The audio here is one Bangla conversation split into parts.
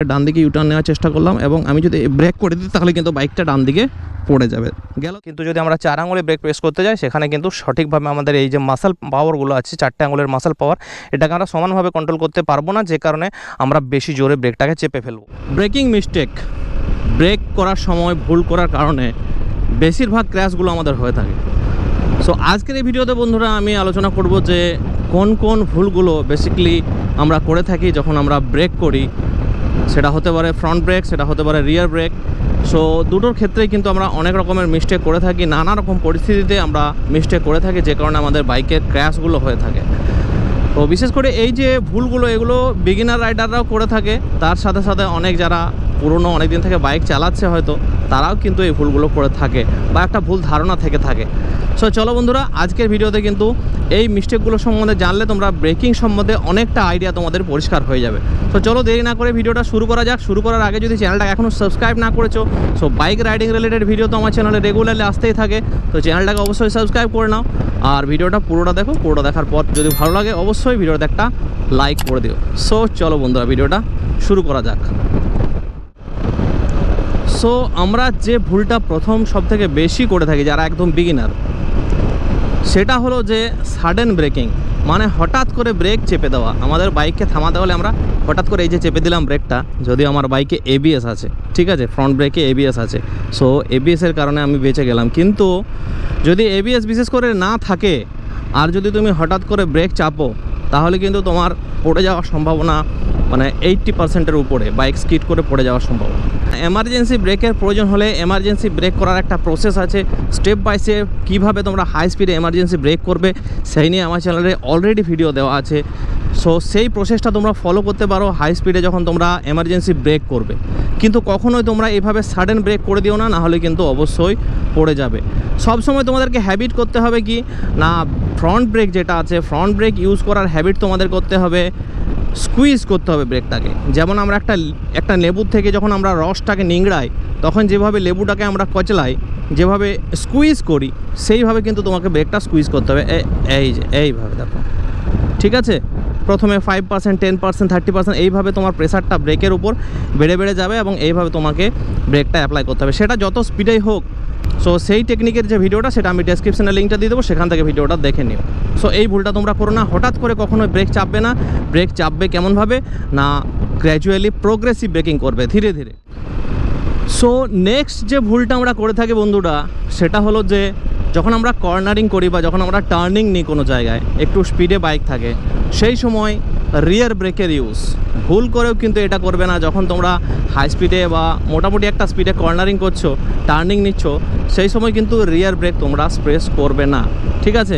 ডান দিকে ইউটার্ন নেওয়ার চেষ্টা করলাম এবং আমি যদি ব্রেক করে দিই তাহলে কিন্তু বাইকটা ডান দিকে পড়ে যাবে গেল। কিন্তু যদি আমরা 4 আঙুলে ব্রেক প্রেস করতে যাই সেখানে কিন্তু সঠিকভাবে আমাদের এই যে মাসল পাওয়ারগুলো আছে 4টে আঙুলের মাসল পাওয়ার এটাকে আমরা সমানভাবে কন্ট্রোল করতে পারবো না, যে কারণে আমরা বেশি জোরে ব্রেকটাকে চেপে ফেলবো। ব্রেকিং মিস্টেক, ব্রেক করার সময় ভুল করার কারণে বেশিরভাগ ক্র্যাশগুলো আমাদের হয়ে থাকে। সো আজকের এই ভিডিওতে বন্ধুরা আমি আলোচনা করব যে কোন কোন ভুলগুলো বেসিক্যালি আমরা করে থাকি যখন আমরা ব্রেক করি। সেটা হতে পারে ফ্রন্ট ব্রেক, সেটা হতে পারে রিয়ার ব্রেক। সো দুটোর ক্ষেত্রেই কিন্তু আমরা অনেক রকমের মিস্টেক করে থাকি, নানা রকম পরিস্থিতিতে আমরা মিস্টেক করে থাকি, যে কারণে আমাদের বাইকের ক্র্যাশগুলো হয়ে থাকে। তো বিশেষ করে এই যে ভুলগুলো এগুলো বিগিনার রাইডাররাও করে থাকে, তার সাথে সাথে অনেক যারা পুরনো অনেক দিন থেকে বাইক চালাচ্ছে হয়তো তারাও কিন্তু এই ভুলগুলো করে থাকে বা একটা ভুল ধারণা থেকে থাকে। সো চলো বন্ধুরা, আজকের ভিডিওতে কিন্তু এই মিস্টেকগুলো সম্বন্ধে জানলে তোমরা ব্রেকিং সম্বন্ধে অনেকটা আইডিয়া তোমাদের পরিষ্কার হয়ে যাবে। তো চলো দেরি না করে ভিডিওটা শুরু করা যাক। শুরু করার আগে যদি চ্যানেলটা এখনও সাবস্ক্রাইব না করেছো, so bike riding related video তো আমার চ্যানেলে রেগুলারলি আসতেই থাকে, তো চ্যানেলটাকে অবশ্যই সাবস্ক্রাইব করে নাও আর ভিডিওটা পুরোটা দেখো। পুরোটা দেখার পর যদি ভালো লাগে অবশ্যই ভিডিওতে একটা লাইক করে দিও। সো চলো বন্ধুরা ভিডিওটা শুরু করা যাক। সো আমরা যে ভুলটা প্রথম সবথেকে বেশি করে থাকি যারা একদম বিগিনার, সেটা হলো যে সাডেন ব্রেকিং, মানে হঠাৎ করে ব্রেক চেপে দেওয়া। আমাদের বাইককে থামাতে হলে আমরা হঠাৎ করে এই যে চেপে দিলাম ব্রেকটা, যদি আমার বাইকে এবিএস আছে, ঠিক আছে, ফ্রন্ট ব্রেকে এবিএস আছে, সো এবিএসের কারণে আমি বেঁচে গেলাম। কিন্তু যদি এবিএস বিশেষ করে না থাকে আর যদি তুমি হঠাৎ করে ব্রেক চাপো, তাহলে কিন্তু তোমার পড়ে যাওয়ার সম্ভাবনা মানে 80%-এর উপরে, বাইক স্কিড করে পড়ে যাওয়ার সম্ভাবনা। এমার্জেন্সি ব্রেকের প্রয়োজন হলে এমার্জেন্সি ব্রেক করার একটা প্রসেস আছে, স্টেপ বাই স্টেপ কীভাবে তোমরা হাই স্পিডে এমার্জেন্সি ব্রেক করবে সেই নিয়ে আমার চ্যানেলে অলরেডি ভিডিও দেওয়া আছে। সো সেই প্রসেসটা তোমরা ফলো করতে পারো হাই স্পিডে যখন তোমরা এমার্জেন্সি ব্রেক করবে। কিন্তু কখনোই তোমরা এইভাবে সাডেন ব্রেক করে দিও না, নাহলে কিন্তু অবশ্যই পড়ে যাবে। সবসময় তোমাদেরকে হ্যাবিট করতে হবে কি না, ফ্রন্ট ব্রেক যেটা আছে ফ্রন্ট ব্রেক ইউজ করার হ্যাবিট তোমাদের করতে হবে, স্কুইজ করতে হবে ব্রেকটাকে। যেমন আমরা একটা লেবুর থেকে যখন আমরা রসটাকে নিংড়াই, তখন যেভাবে লেবুটাকে আমরা কচলাই, যেভাবে স্কুইজ করি, সেইভাবে কিন্তু তোমাকে ব্রেকটা স্কুইজ করতে হবে। এই যে এইভাবে দেখো, ঠিক আছে। প্রথমে 5%, 10%, 30% এইভাবে তোমার প্রেসারটা ব্রেকের উপর বেড়ে বেড়ে যাবে এবং এইভাবে তোমাকে ব্রেকটা অ্যাপ্লাই করতে হবে, সেটা যত স্পিডেই হোক। সো সেই টেকনিকের যে ভিডিওটা সেটা আমি ডেসক্রিপশনে লিঙ্কটা দিয়ে দেবো, সেখান থেকে ভিডিওটা দেখে নিও। সো এই ভুলটা তোমরা করো না, হঠাৎ করে কখনোই ব্রেক চাপবে না। ব্রেক চাপবে কেমনভাবে না, গ্র্যাজুয়ালি প্রোগ্রেসিভ ব্রেকিং করবে, ধীরে ধীরে। সো নেক্সট যে ভুলটা আমরা করে থাকি বন্ধুরা, সেটা হলো যে যখন আমরা কর্নারিং করি বা যখন আমরা টার্নিং নিই কোনো জায়গায়, একটু স্পিডে বাইক থাকে, সেই সময় রিয়ার ব্রেকের ইউজ ভুল করেও কিন্তু এটা করবে না। যখন তোমরা হাই স্পিডে বা মোটামুটি একটা স্পিডে কর্নারিং করছো, টার্নিং নিচ্ছ, সেই সময় কিন্তু রিয়ার ব্রেক তোমরা প্রেস করবে না, ঠিক আছে।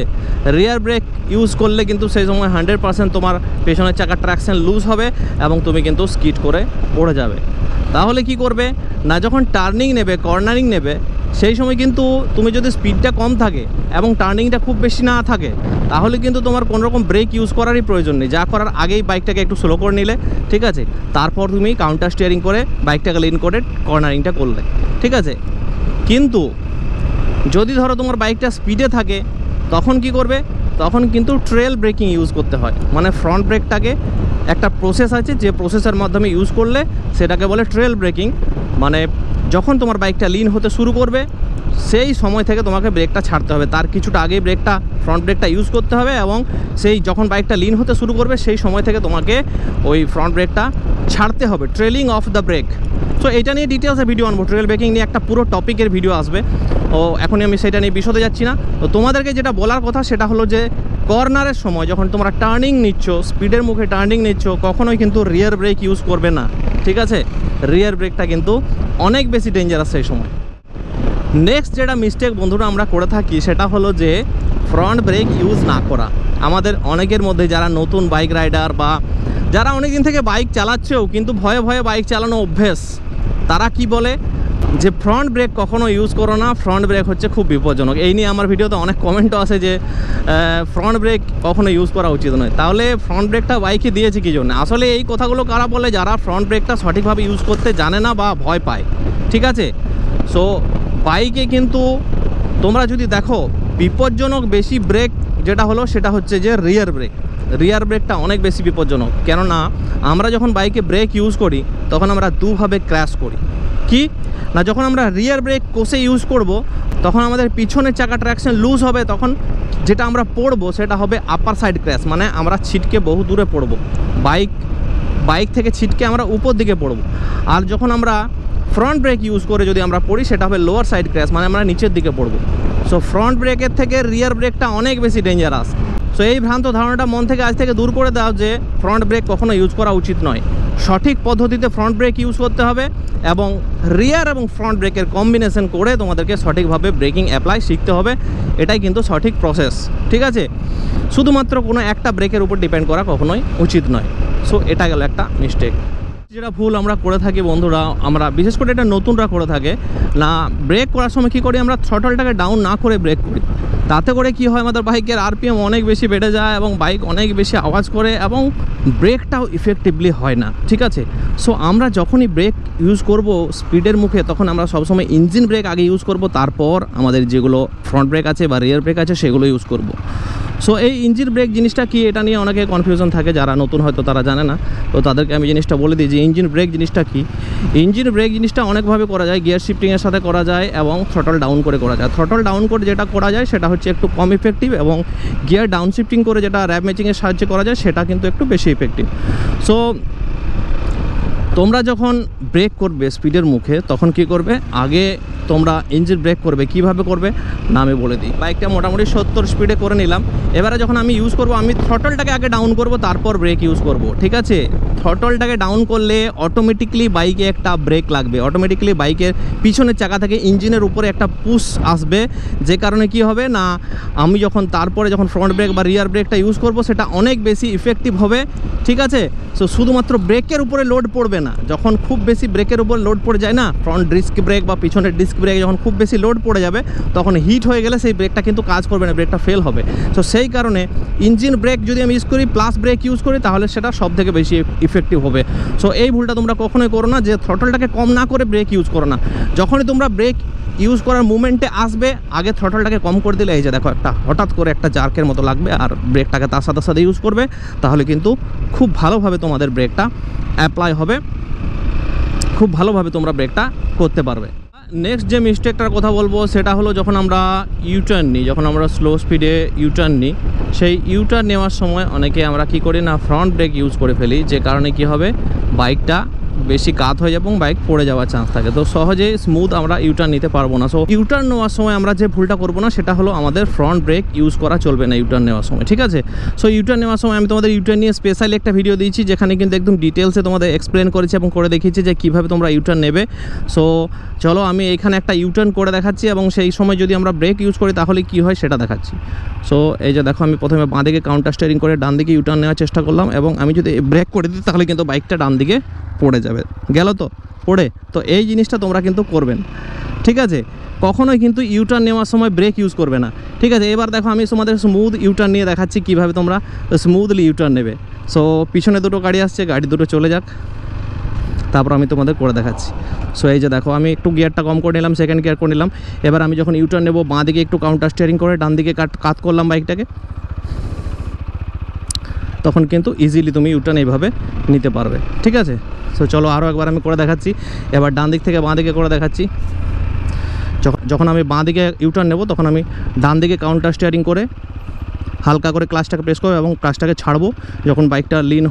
রিয়ার ব্রেক ইউজ করলে কিন্তু সেই সময় 100% তোমার পেছনের চাকার ট্র্যাকশন লুজ হবে এবং তুমি কিন্তু স্কিড করে পড়ে যাবে। তাহলে কি করবে না, যখন টার্নিং নেবে, কর্নারিং নেবে, সেই সময় কিন্তু তুমি যদি স্পিডটা কম থাকে এবং টার্নিংটা খুব বেশি না থাকে, তাহলে কিন্তু তোমার কোনো রকম ব্রেক ইউজ করারই প্রয়োজন নেই। যা করার আগেই বাইকটাকে একটু স্লো করে নিলে, ঠিক আছে, তারপর তুমি কাউন্টার স্টিয়ারিং করে বাইকটাকে লিন করে কর্নারিংটা করলে, ঠিক আছে। কিন্তু যদি ধরো তোমার বাইকটা স্পিডে থাকে, তখন কি করবে, তখন কিন্তু ট্রেল ব্রেকিং ইউজ করতে হয়। মানে ফ্রন্ট ব্রেকটাকে একটা প্রসেস আছে, যে প্রসেসের মাধ্যমে ইউজ করলে সেটাকে বলে ট্রেল ব্রেকিং। মানে যখন তোমার বাইকটা লিন হতে শুরু করবে, সেই সময় থেকে তোমাকে ব্রেকটা ছাড়তে হবে, তার কিছুটা আগেই ব্রেকটা ফ্রন্ট ব্রেকটা ইউজ করতে হবে এবং সেই যখন বাইকটা লিন হতে শুরু করবে সেই সময় থেকে তোমাকে ওই ফ্রন্ট ব্রেকটা ছাড়তে হবে, trailing of the brake. So এটা নিয়ে ডিটেলসে ভিডিও আনবো, ট্রেল ব্রেকিং নিয়ে একটা পুরো টপিকের ভিডিও আসবে। ও এখনই আমি সেটা নিয়ে বিশদে যাচ্ছি না। তো তোমাদেরকে যেটা বলার কথা সেটা হলো যে কর্নারের সময় যখন তোমরা টার্নিং নিচ্ছ, স্পিডের মুখে টার্নিং নিচ্ছ, কখনোই কিন্তু রিয়ার ব্রেক ইউজ করবে না, ঠিক আছে। রিয়ার ব্রেকটা কিন্তু অনেক বেশি ডেঞ্জারাস সেই সময়। নেক্সট যেটা মিস্টেক বন্ধুরা আমরা করে থাকি সেটা হলো যে ফ্রন্ট ব্রেক ইউজ না করা। আমাদের অনেকের মধ্যে যারা নতুন বাইক রাইডার বা যারা অনেক দিন থেকে বাইক চালাচ্ছেও কিন্তু ভয়ে ভয়ে বাইক চালানো অভ্যেস, তারা কি বলে যে ফ্রন্ট ব্রেক কখনো ইউজ করো না, ফ্রন্ট ব্রেক হচ্ছে খুব বিপজ্জনক। এই নিয়ে আমার ভিডিওতে অনেক কমেন্টও আছে যে ফ্রন্ট ব্রেক কখনো ইউজ করা উচিত নয়। তাহলে ফ্রন্ট ব্রেকটা বাইকে দিয়েছে কী জন্য? আসলে এই কথাগুলো কারা বলে? যারা ফ্রন্ট ব্রেকটা সঠিকভাবে ইউজ করতে জানে না বা ভয় পায়, ঠিক আছে। সো বাইকে কিন্তু তোমরা যদি দেখো বিপজ্জনক বেশি ব্রেক যেটা হলো সেটা হচ্ছে যে রিয়ার ব্রেক। রিয়ার ব্রেকটা অনেক বেশি বিপজ্জনক। কেননা আমরা যখন বাইকে ব্রেক ইউজ করি তখন আমরা দুভাবে ক্র্যাশ করি। কি না, যখন আমরা রিয়ার ব্রেক কষে ইউজ করব তখন আমাদের পিছনের চাকা ট্র্যাকশন লুজ হবে, তখন যেটা আমরা পড়বো সেটা হবে আপার সাইড ক্র্যাশ, মানে আমরা ছিটকে বহু দূরে পড়বো, বাইক থেকে ছিটকে আমরা উপর দিকে পড়বো। আর যখন আমরা ফ্রন্ট ব্রেক ইউজ করে যদি আমরা পড়ি সেটা হবে লোয়ার সাইড ক্র্যাশ, মানে আমরা নিচের দিকে পড়বো। সো ফ্রন্ট ব্রেকের থেকে রিয়ার ব্রেকটা অনেক বেশি ডেঞ্জারাস। সো এই ভ্রান্ত ধারণাটা মন থেকে আজ থেকে দূর করে দাও যে ফ্রন্ট ব্রেক কখনো ইউজ করা উচিত নয়। সঠিক পদ্ধতিতে ফ্রন্ট ব্রেক ইউজ করতে হবে এবং রিয়ার এবং ফ্রন্ট ব্রেকের কম্বিনেশন করে তোমাদেরকে সঠিকভাবে ব্রেকিং অ্যাপ্লাই শিখতে হবে। এটাই কিন্তু সঠিক প্রসেস, ঠিক আছে? শুধুমাত্র কোনো একটা ব্রেকের উপর ডিপেন্ড করা কখনোই উচিত নয়। সো এটা গেল একটা মিস্টেক। যেটা ভুল আমরা করে থাকি বন্ধুরা, আমরা বিশেষ করে এটা নতুনরা করে থাকে না, ব্রেক করার সময় কী করি, আমরা থ্রটলটাকে ডাউন না করে ব্রেক করি। তাতে করে কি হয়, আমাদের বাইকের আরপিএম অনেক বেশি বেড়ে যায় এবং বাইক অনেক বেশি আওয়াজ করে এবং ব্রেকটাও ইফেক্টিভলি হয় না, ঠিক আছে? সো আমরা যখনই ব্রেক ইউজ করব স্পিডের মুখে, তখন আমরা সবসময় ইঞ্জিন ব্রেক আগে ইউজ করব, তারপর আমাদের যেগুলো ফ্রন্ট ব্রেক আছে বা রিয়ার ব্রেক আছে সেগুলো ইউজ করব। সো এই ইঞ্জিন ব্রেক জিনিসটা কি, এটা নিয়ে অনেকে কনফিউশন থাকে, যারা নতুন হয়তো তারা জানে না। তো তাদেরকে আমি জিনিসটা বলে দিই যে ইঞ্জিন ব্রেক জিনিসটা কি। ইঞ্জিন ব্রেক জিনিসটা অনেকভাবে করা যায়, গিয়ার শিফটিংয়ের সাথে করা যায় এবং থ্রটল ডাউন করে করা যায়। থ্রটল ডাউন করে যেটা করা যায় সেটা হচ্ছে একটু কম ইফেক্টিভ, এবং গিয়ার ডাউন শিফটিং করে যেটা র্যাপ ম্যাচিংয়ের সাহায্যে করা যায় সেটা কিন্তু একটু বেশি ইফেক্টিভ। সো তোমরা যখন ব্রেক করবে স্পিডের মুখে তখন কি করবে, আগে তোমরা ইঞ্জিন ব্রেক করবে। কিভাবে করবে না আমি বলে দিই। বাইকটা মোটামুটি 70 স্পিডে করে নিলাম। এবারে যখন আমি ইউজ করব, আমি থ্রটলটাকে আগে ডাউন করব, তারপর ব্রেক ইউজ করব, ঠিক আছে? থ্রটলটাকে ডাউন করলে অটোমেটিকলি বাইকে একটা ব্রেক লাগবে, অটোমেটিকলি বাইকের পিছনের চাকা থেকে ইঞ্জিনের উপরে একটা পুশ আসবে, যে কারণে কি হবে না, আমি তারপরে যখন ফ্রন্ট ব্রেক বা রিয়ার ব্রেকটা ইউজ করব সেটা অনেক বেশি ইফেক্টিভ হবে, ঠিক আছে? সো শুধুমাত্র ব্রেকের উপরে লোড পড়বে না। যখন খুব বেশি ব্রেকের উপর লোড পড়ে যায় না, ফ্রন্ট ডিস্ক ব্রেক বা পিছনের ডিস্ক ব্রেক যখন খুব বেশি লোড পড়ে যাবে তখন হিট হয়ে গেলে সেই ব্রেকটা কিন্তু কাজ করবে না, ব্রেকটা ফেল হবে। সো সেই কারণে ইঞ্জিন ব্রেক যদি আমি ইউজ করি প্লাস ব্রেক ইউজ করি তাহলে সেটা সব থেকে বেশি ইফেক্টিভ হবে। সো এই ভুলটা তোমরা কখনোই করো না যে থ্রটলটাকে কম না করে ব্রেক ইউজ করো না। যখনই তোমরা ব্রেক ইউজ করার মুভমেন্টে আসবে আগে থ্রটলটাকে কম করে দিলে এই যে দেখো একটা হঠাৎ করে একটা জার্কের মতো লাগবে, আর ব্রেকটাকে তার সাথে সাথে ইউজ করবে, তাহলে কিন্তু খুব ভালোভাবে তোমাদের ব্রেকটা অ্যাপ্লাই হবে, খুব ভালোভাবে তোমরা ব্রেকটা করতে পারবে। নেক্সট যে মিস্টেকটার কথা বলবো সেটা হলো যখন আমরা ইউটার্ন নিই, যখন আমরা স্লো স্পিডে ইউটার্ন নিই, সেই ইউটার্ন নেওয়ার সময় অনেকে আমরা কি করি না, ফ্রন্ট ব্রেক ইউজ করে ফেলি, যে কারণে কি হবে, বাইকটা বেশি কাত হয়ে যাবে এবং বাইক পড়ে যাওয়ার চান্স থাকে। তো সহজে স্মুথ আমরা ইউটার্ন নিতে পারবো না। সো ইউটার্ন নেওয়ার সময় আমরা যে ভুলটা করবো না সেটা হলো আমাদের ফ্রন্ট ব্রেক ইউজ করা চলবে না ইউটার্ন নেওয়ার সময়, ঠিক আছে? সো ইউটার্ন নেওয়ার সময় আমি তোমাদের ইউটার্ন নিয়ে স্পেশালি একটা ভিডিও দিয়েছি, যেখানে কিন্তু একদম ডিটেলসে তোমাদের এক্সপ্লেন করেছি এবং করে দেখিয়েছি যে কীভাবে তোমরা ইউটার্ন নেবে। সো চলো আমি এখানে একটা ইউটার্ন করে দেখাচ্ছি এবং সেই সময় যদি আমরা ব্রেক ইউজ করি তাহলে কি হয় সেটা দেখাচ্ছি। সো এই যে দেখো, আমি প্রথমে বাঁ দিকে কাউন্টার স্টিয়ারিং করে ডান দিকে ইউটার্ন নেওয়ার চেষ্টা করলাম এবং আমি যদি ব্রেক করে দিই তাহলে কিন্তু বাইকটা ডান দিকে পড়ে যাবে, গেল তো পড়ে। তো এই জিনিসটা তোমরা কিন্তু করবেন, ঠিক আছে? কখনোই কিন্তু ইউটার্ন নেওয়ার সময় ব্রেক ইউজ করবে না, ঠিক আছে? এবার দেখো আমি তোমাদের স্মুথ ইউটার্ন নিয়ে দেখাচ্ছি কীভাবে তোমরা স্মুথলি ইউটার্ন নেবে। সো পিছনে দুটো গাড়ি আসছে, গাড়ি দুটো চলে যাক, তারপর আমি তোমাদের করে দেখাচ্ছি। সো এই যে দেখো, আমি একটু গিয়ারটা কম করে নিলাম, সেকেন্ড গিয়ার করে নিলাম। এবার আমি যখন ইউটার্ন নেবো বাঁ দিকে একটু কাউন্টার স্টিয়ারিং করে ডান দিকে কাত করলাম বাইকটাকে, তখন কিন্তু ইজিলি তুমি ইউটার্ন এইভাবে নিতে পারবে, ঠিক আছে? সো চলো আরও একবার আমি করে দেখাচ্ছি। এবার ডান দিক থেকে বাঁ দিকে করে দেখাচ্ছি। যখন আমি বাঁ দিকে ইউটার্ন নেব তখন আমি ডান দিকে কাউন্টার স্টিয়ারিং করে হালকা করে ক্লাচটাকে প্রেস করবো এবং ক্লাচটাকে ছাড়বো। যখন বাইকটা লিন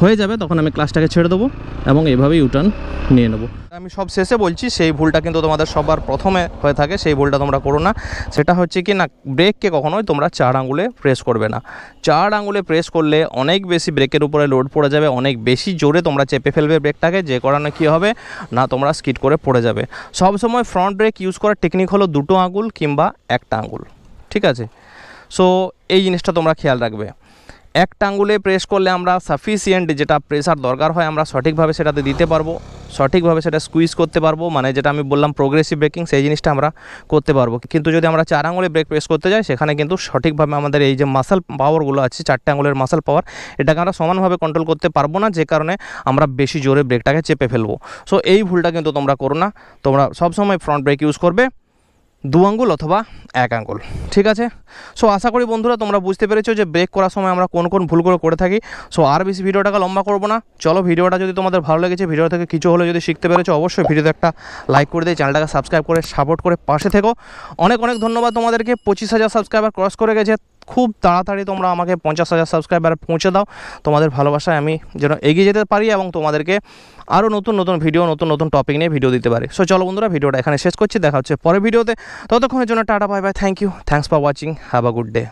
হয়ে যাবে তখন আমি ক্লাচটাকে ছেড়ে দেবো এবং এইভাবে ইউটার্ন নিয়ে নেবো। আমি সব শেষে বলছি, সেই ভুলটা কিন্তু তোমাদের সবার প্রথমে হয়ে থাকে, সেই ভুলটা তোমরা করো না। সেটা হচ্ছে কি না, ব্রেককে কখনোই তোমরা 4 আঙুলে প্রেস করবে না। 4 আঙুলে প্রেস করলে অনেক বেশি ব্রেকের উপরে লোড পড়ে যাবে, অনেক বেশি জোরে তোমরা চেপে ফেলবে ব্রেকটাকে, যে কারণে কী হবে না, তোমরা স্কিড করে পড়ে যাবে। সবসময় ফ্রন্ট ব্রেক ইউজ করার টেকনিক হলো 2 আঙুল কিংবা 1 আঙুল, ঠিক আছে? সো এই জিনিসটা তোমরা খেয়াল রাখবে। 1 আঙুলে প্রেস করলে আমরা সাফিসিয়েন্ট যেটা প্রেসার দরকার হয় আমরা সঠিকভাবে সেটাতে দিতে পারবো, সঠিকভাবে সেটা স্কুইজ করতে পারবো, মানে যেটা আমি বললাম প্রোগ্রেসিভ ব্রেকিং, সেই জিনিসটা আমরা করতে পারবো। কিন্তু যদি আমরা 4 আঙুলে ব্রেক প্রেস করতে যাই সেখানে কিন্তু সঠিকভাবে আমাদের এই যে মাসল পাওয়ারগুলো আছে, 4টে আঙুলের মাসল পাওয়ার, এটাকে আমরা সমানভাবে কন্ট্রোল করতে পারবো না, যে কারণে আমরা বেশি জোরে ব্রেকটাকে চেপে ফেলবো। সো এই ভুলটা কিন্তু তোমরা করো না, তোমরা সবসময় ফ্রন্ট ব্রেক ইউজ করবে 2 আঙ্গুল অথবা 1 আঙ্গুল। ঠিক আছে, সো আশা করি বন্ধুরা তোমরা বুঝতে পেরেছো যে ব্রেক করার সময় আমরা কোন কোন ভুলগুলো করে থাকি। সো আর বেশি ভিডিওটাকে লম্বা করবো না, চলো ভিডিওটা যদি তোমাদের ভালো লেগেছে, ভিডিও থেকে কিছু হলে যদি শিখতে পেরেছো, অবশ্যই ভিডিওতে একটা লাইক করে দিয়ে চ্যানেলটাকে সাবস্ক্রাইব করে সাপোর্ট করে পাশে থেকো। অনেক অনেক ধন্যবাদ তোমাদেরকে। 25,000 সাবস্ক্রাইবার ক্রস করে গেছে, খুব তাড়াতাড়ি তোমরা আমাকে 50,000 সাবস্ক্রাইবার পৌঁছে দাও। তোমাদের ভালোবাসায় আমি যেন এগিয়ে যেতে পারি এবং তোমাদেরকে আরও নতুন নতুন ভিডিও, নতুন নতুন টপিক নিয়ে ভিডিও দিতে পারি। সো চলো বন্ধুরা, ভিডিওটা এখানে শেষ করছি, দেখা হচ্ছে পরের ভিডিওতে। ততক্ষণের জন্য tata, bye bye, thank you, thanks for watching, have a good day.